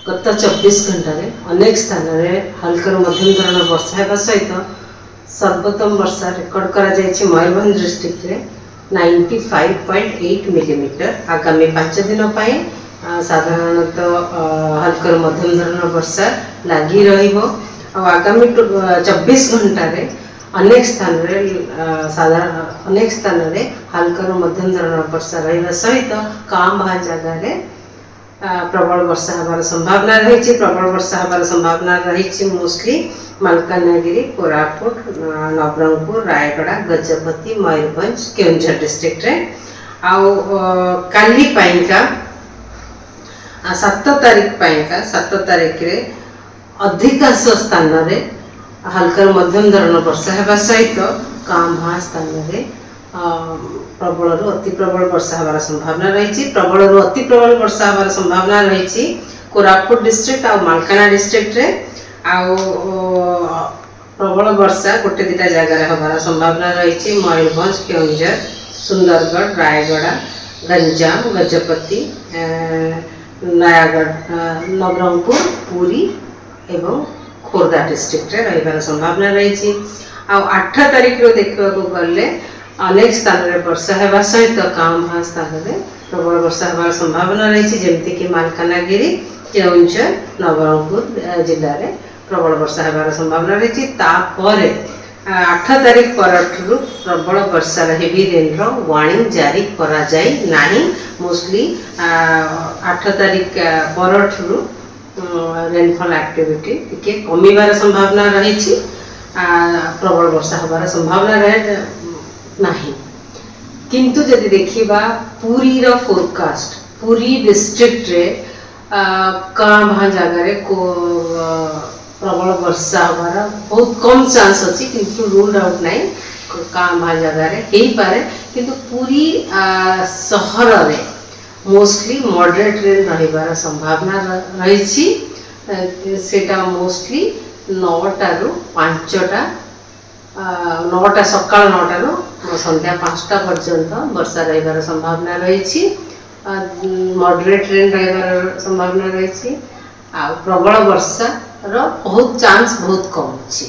गत 24 घंटा अनेक स्थान में हल्का मध्यम धरण वर्षा होगा सहित सर्वोत्तम वर्षा रेकर्ड कर मयूरभंज डिस्ट्रिक्ट रे 95.8 मिलीमीटर। आगामी 5 दिन साधारणतः हल्का मध्यम धरण वर्षा लगी आगामी 24 घंटा अनेक स्थान अनेक स्थान हल्का मध्यम धरण वर्षा रहा सहित काम भा जगह प्रबल वर्षा हबार संभावना रही। प्रबल वर्षा हबार संभावना रही मोस्टली मालकानगिरी, कोरापुट, नवरंगपुर, रायगड़ा, गजपति, मयूरभंज, केउंझर डिस्ट्रिक्ट रे। काली पाइका 7 तारीख रे अधिकांश स्थान रे हल्का मध्यम धरण वर्षा होगा सहित काम भा स्थान रे प्रबल रु अति प्रबल वर्षा हबार संभावना रही। प्रबल रु अति प्रबल वर्षा हबार संभावना रही कोरापुट डिस्ट्रिक्ट और मालकाना डिस्ट्रिक्ट रे। प्रबल वर्षा गोटे दुटा जगह हबार संभावना रही मयूरभंज, केउंझर, सुंदरगढ़, रायगड़ा, गंजाम, गजपति, नयागढ़, नवरंगपुर, पुरी एवं खोर्धा डिस्ट्रिक्ट रे रहिबार संभावना रही। 8 तारीख रो देखा गले अनेक स्थान में वर्षा होगा सहित काम स्थान में प्रबल वर्षा होबार संभावना रही जमती कि मालकानगिरी, केउंझर, नवरंगपुर जिले में प्रबल वर्षा होबार संभावना रही। 8 तारीख पर प्रबल वर्षा हेवी रेन वार्निंग जारी करा जाए नहीं। मोस्टली 8 तारीख पर रेनफॉल एक्टिविटी टिके कमिबार संभावना रही। प्रबल वर्षा होबार संभावना रहे नहीं। किंतु जदि देखिबा पुरी रो फोरकास्ट पुरी डिस्ट्रिक्ट रे कहाँ जगह को प्रबल वर्षा होबार बहुत कम चांस अच्छी किंतु रूल्ड आउट नहीं। कहाँ जगह हो पारे किंतु पुरी सहर रे मोस्टली मॉडरेट रेन रहिबार संभावना रही। सेटा मोस्टली 9टा रू 5टा 9टा सकाल 9टा रू संध्या 5टा पर्यंत वर्षा रहिबार संभावना रही। मॉडरेट रेन रहिबार संभावना रही। प्रबल वर्षा रो बहुत चांस बहुत कम अच्छी।